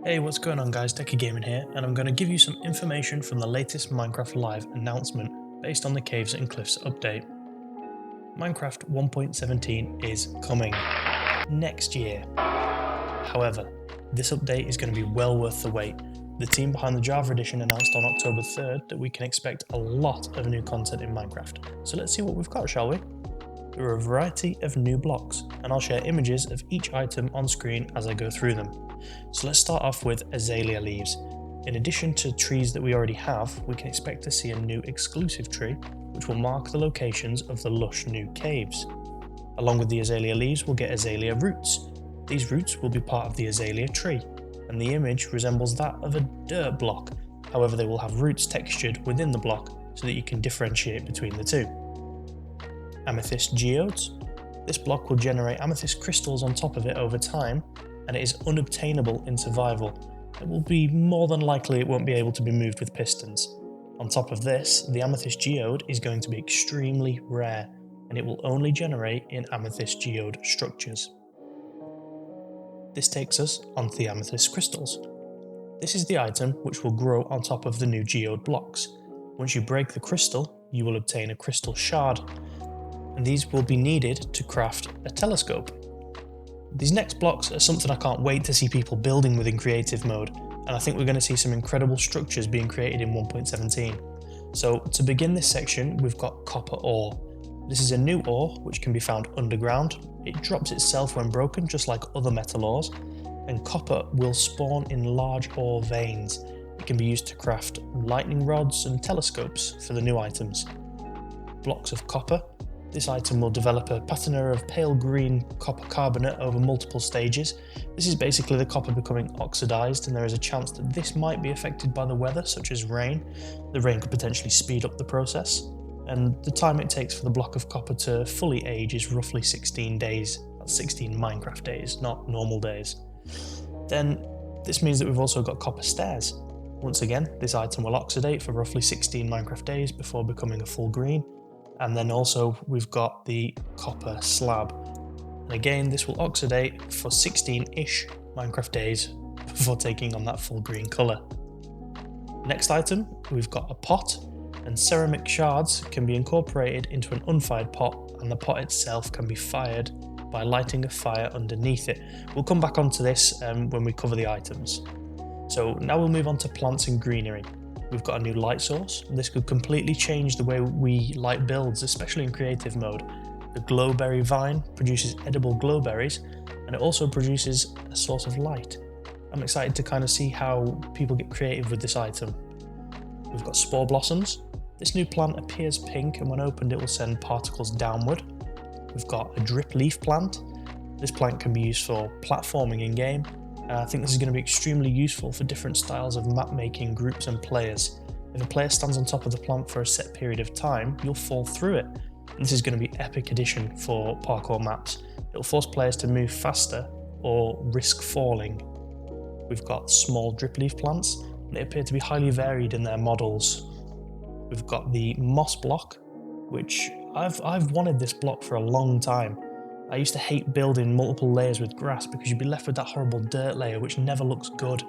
Hey, what's going on guys, Decker Gaming here, and I'm going to give you some information from the latest Minecraft Live announcement based on the Caves and Cliffs update. Minecraft 1.17 is coming next year. However, this update is going to be well worth the wait. The team behind the Java edition announced on October 3rd that we can expect a lot of new content in Minecraft. So let's see what we've got, shall we? There are a variety of new blocks, and I'll share images of each item on screen as I go through them. So let's start off with Azalea Leaves. In addition to trees that we already have, we can expect to see a new exclusive tree, which will mark the locations of the lush new caves. Along with the Azalea Leaves, we'll get Azalea Roots. These roots will be part of the Azalea tree, and the image resembles that of a dirt block. However, they will have roots textured within the block so that you can differentiate between the two. Amethyst Geodes. This block will generate amethyst crystals on top of it over time, and it is unobtainable in survival. It will be more than likely it won't be able to be moved with pistons. On top of this, the Amethyst Geode is going to be extremely rare, and it will only generate in Amethyst Geode structures. This takes us onto the Amethyst Crystals. This is the item which will grow on top of the new Geode blocks. Once you break the crystal, you will obtain a crystal shard, and these will be needed to craft a telescope. These next blocks are something I can't wait to see people building within creative mode, and I think we're going to see some incredible structures being created in 1.17. So to begin this section, we've got copper ore. This is a new ore which can be found underground. It drops itself when broken, just like other metal ores, and copper will spawn in large ore veins. It can be used to craft lightning rods and telescopes for the new items. Blocks of copper. This item will develop a patina of pale green copper carbonate over multiple stages. This is basically the copper becoming oxidized, and there is a chance that this might be affected by the weather, such as rain. The rain could potentially speed up the process, and the time it takes for the block of copper to fully age is roughly 16 days. That's 16 Minecraft days, not normal days. Then this means that we've also got copper stairs. Once again, this item will oxidate for roughly 16 Minecraft days before becoming a full green. And then also we've got the copper slab. And again, this will oxidate for 16-ish Minecraft days before taking on that full green colour. Next item, we've got a pot, and ceramic shards can be incorporated into an unfired pot, and the pot itself can be fired by lighting a fire underneath it. We'll come back onto this when we cover the items. So now we'll move on to plants and greenery. We've got a new light source. This could completely change the way we light builds, especially in creative mode. The Glowberry vine produces edible glowberries, and it also produces a source of light. I'm excited to kind of see how people get creative with this item. We've got Spore Blossoms. This new plant appears pink, and when opened it will send particles downward. We've got a Dripleaf Plant. This plant can be used for platforming in game. I think this is going to be extremely useful for different styles of map making groups and players. If a player stands on top of the plant for a set period of time, you'll fall through it. And this is going to be epic addition for parkour maps. It'll force players to move faster or risk falling. We've got small drip leaf plants, and they appear to be highly varied in their models. We've got the moss block, which I've wanted this block for a long time. I used to hate building multiple layers with grass because you'd be left with that horrible dirt layer which never looks good.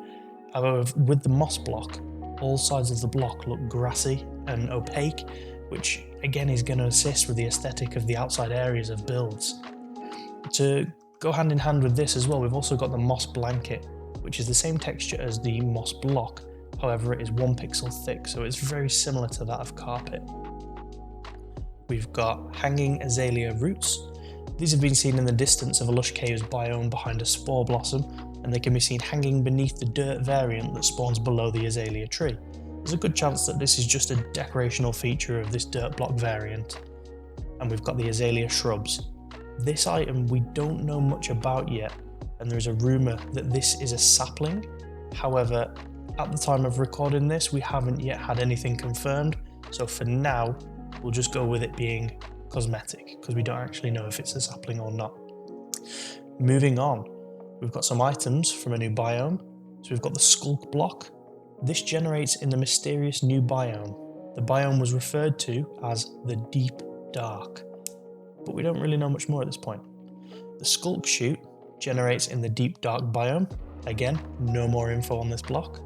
However, with the moss block, all sides of the block look grassy and opaque, which again is going to assist with the aesthetic of the outside areas of builds. To go hand in hand with this as well, we've also got the moss blanket, which is the same texture as the moss block. However, it is 1 pixel thick, so it's very similar to that of carpet. We've got hanging Azalea Roots. These have been seen in the distance of a lush caves biome behind a Spore Blossom, and they can be seen hanging beneath the dirt variant that spawns below the Azalea tree. There's a good chance that this is just a decorational feature of this dirt block variant. And we've got the Azalea Shrubs. This item we don't know much about yet, and there is a rumour that this is a sapling. However, at the time of recording this, we haven't yet had anything confirmed, so for now, we'll just go with it being cosmetic, because we don't actually know if it's a sapling or not. Moving on, we've got some items from a new biome. So we've got the Sculk Block. This generates in the mysterious new biome. The biome was referred to as the Deep Dark, but we don't really know much more at this point. The Sculk Chute generates in the Deep Dark biome. Again, no more info on this block.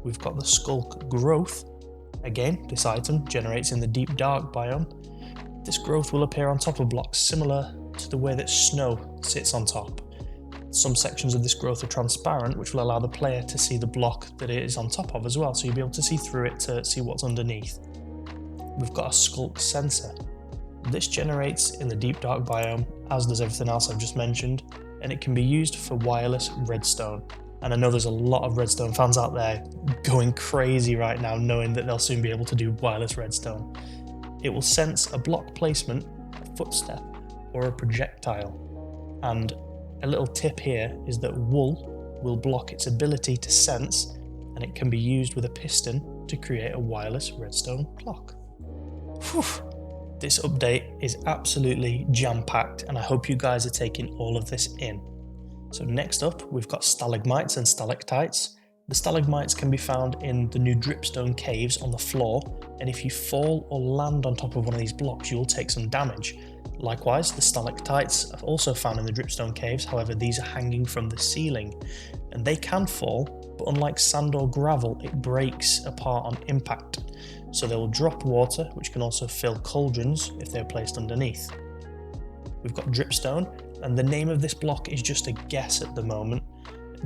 We've got the Sculk Growth. Again, this item generates in the deep dark biome. This growth will appear on top of blocks similar to the way that snow sits on top. Some sections of this growth are transparent, which will allow the player to see the block that it is on top of as well, so you'll be able to see through it to see what's underneath. We've got a Sculk Sensor. This generates in the deep dark biome, as does everything else I've just mentioned, and it can be used for wireless redstone. And I know there's a lot of redstone fans out there going crazy right now knowing that they'll soon be able to do wireless redstone. It will sense a block placement, a footstep, or a projectile. And a little tip here is that wool will block its ability to sense, and it can be used with a piston to create a wireless redstone clock. Whew. This update is absolutely jam-packed, and I hope you guys are taking all of this in. So next up, we've got stalagmites and stalactites. The stalagmites can be found in the new Dripstone caves on the floor, and if you fall or land on top of one of these blocks, you'll take some damage. Likewise, the stalactites are also found in the Dripstone caves, however these are hanging from the ceiling, and they can fall, but unlike sand or gravel, it breaks apart on impact. So they will drop water, which can also fill cauldrons if they're placed underneath. We've got Dripstone, and the name of this block is just a guess at the moment.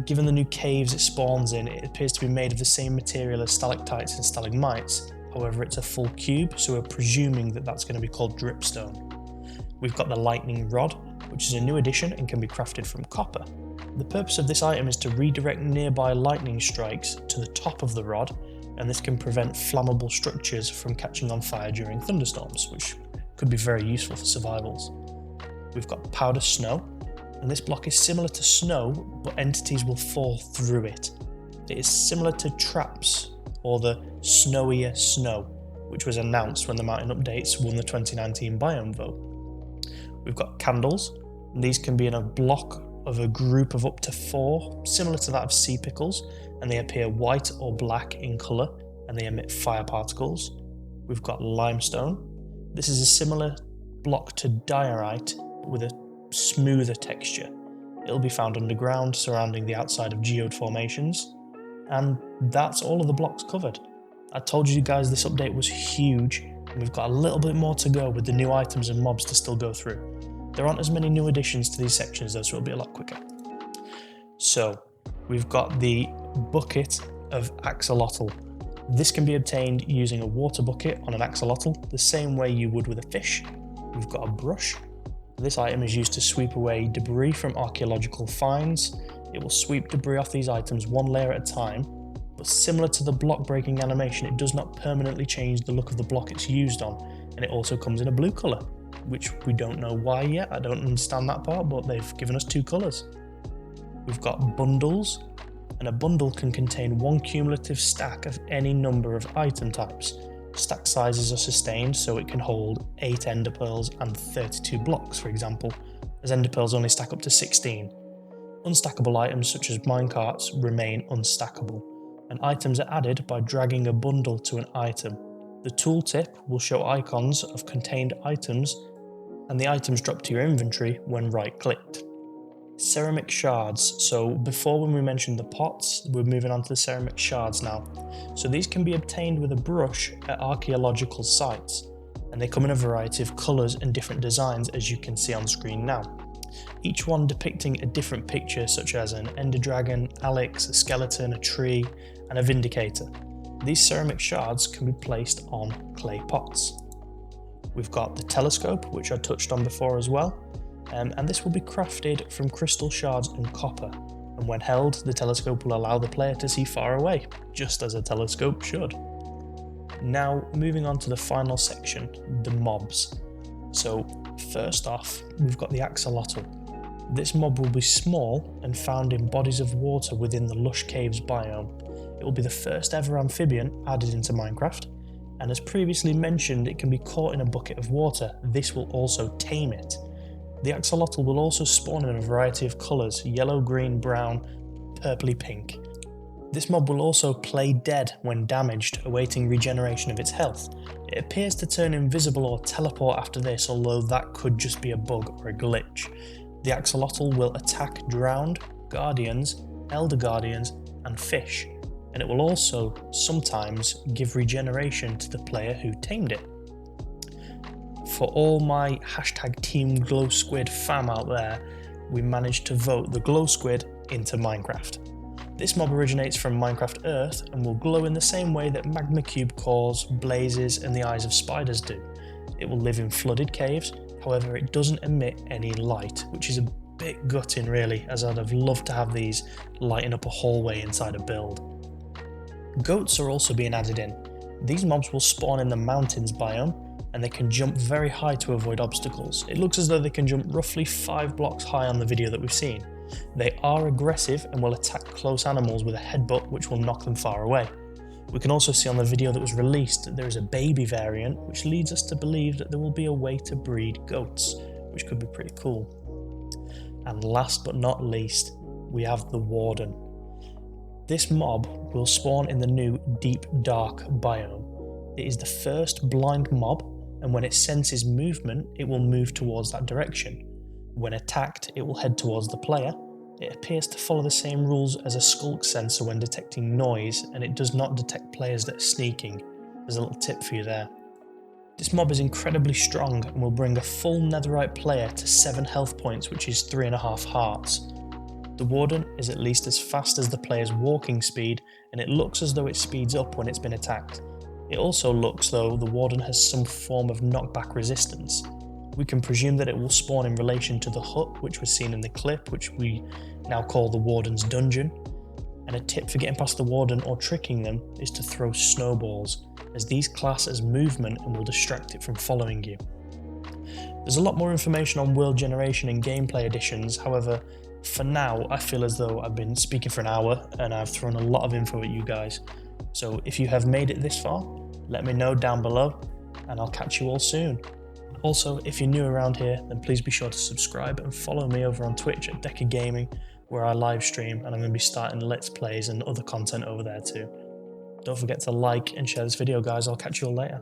Given the new caves it spawns in, it appears to be made of the same material as stalactites and stalagmites, however it's a full cube, so we're presuming that that's going to be called Dripstone. We've got the Lightning Rod, which is a new addition and can be crafted from copper. The purpose of this item is to redirect nearby lightning strikes to the top of the rod, and this can prevent flammable structures from catching on fire during thunderstorms, which could be very useful for survivals. We've got Powder Snow, and this block is similar to snow, but entities will fall through it. It is similar to Traps, or the Snowier Snow, which was announced when the mountain updates won the 2019 biome vote. We've got Candles, and these can be in a block of a group of up to 4, similar to that of sea pickles, and they appear white or black in colour, and they emit fire particles. We've got Limestone. This is a similar block to Diorite, but with a smoother texture. It'll be found underground, surrounding the outside of geode formations, and that's all of the blocks covered. I told you guys this update was huge, and we've got a little bit more to go with the new items and mobs to still go through. There aren't as many new additions to these sections though, so it'll be a lot quicker. So, we've got the bucket of axolotl. This can be obtained using a water bucket on an axolotl, the same way you would with a fish. We've got a brush. This item is used to sweep away debris from archaeological finds. It will sweep debris off these items one layer at a time, but similar to the block breaking animation, it does not permanently change the look of the block it's used on, and it also comes in a blue colour, which we don't know why yet. I don't understand that part, but they've given us 2 colours. We've got bundles, and a bundle can contain 1 cumulative stack of any number of item types. Stack sizes are sustained, so it can hold 8 ender pearls and 32 blocks, for example, as ender pearls only stack up to 16. Unstackable items such as minecarts remain unstackable, and items are added by dragging a bundle to an item. The tooltip will show icons of contained items, and the items drop to your inventory when right-clicked. Ceramic shards. So before, when we mentioned the pots, we're moving on to the ceramic shards now. So these can be obtained with a brush at archaeological sites, and they come in a variety of colours and different designs, as you can see on screen now. Each one depicting a different picture, such as an ender dragon, Alex, a skeleton, a tree, and a vindicator. These ceramic shards can be placed on clay pots. We've got the telescope, which I touched on before as well. And this will be crafted from crystal shards and copper, and when held, the telescope will allow the player to see far away, just as a telescope should. Now, moving on to the final section, the mobs. So, first off, we've got the axolotl. This mob will be small and found in bodies of water within the Lush Caves biome. It will be the first ever amphibian added into Minecraft, and as previously mentioned, it can be caught in a bucket of water. This will also tame it. The axolotl will also spawn in a variety of colours: yellow, green, brown, purpley pink. This mob will also play dead when damaged, awaiting regeneration of its health. It appears to turn invisible or teleport after this, although that could just be a bug or a glitch. The axolotl will attack drowned, guardians, elder guardians, and fish, and it will also sometimes give regeneration to the player who tamed it. For all my hashtag Team Glowsquid fam out there, we managed to vote the Glowsquid into Minecraft. This mob originates from Minecraft Earth and will glow in the same way that magma cube cores, blazes, and the eyes of spiders do. It will live in flooded caves, however it doesn't emit any light, which is a bit gutting really, as I'd have loved to have these lighting up a hallway inside a build. Goats are also being added in. These mobs will spawn in the mountains biome, and they can jump very high to avoid obstacles. It looks as though they can jump roughly 5 blocks high on the video that we've seen. They are aggressive and will attack close animals with a headbutt, which will knock them far away. We can also see on the video that was released that there is a baby variant, which leads us to believe that there will be a way to breed goats, which could be pretty cool. And last but not least, we have the Warden. This mob will spawn in the new Deep Dark biome. It is the first blind mob, and when it senses movement, it will move towards that direction. When attacked, it will head towards the player. It appears to follow the same rules as a Sculk Sensor when detecting noise, and it does not detect players that are sneaking. There's a little tip for you there. This mob is incredibly strong and will bring a full netherite player to 7 health points, which is 3.5 hearts. The Warden is at least as fast as the player's walking speed, and it looks as though it speeds up when it's been attacked. It also looks though the Warden has some form of knockback resistance. We can presume that it will spawn in relation to the hut which was seen in the clip, which we now call the Warden's Dungeon. And a tip for getting past the Warden or tricking them is to throw snowballs, as these class as movement and will distract it from following you. There's a lot more information on world generation and gameplay additions, however, for now I feel as though I've been speaking for an hour and I've thrown a lot of info at you guys. So if you have made it this far, let me know down below and I'll catch you all soon. Also, if you're new around here, then please be sure to subscribe and follow me over on Twitch at Deca Gaming, where I live stream, and I'm going to be starting Let's Plays and other content over there too. Don't forget to like and share this video, guys. I'll catch you all later.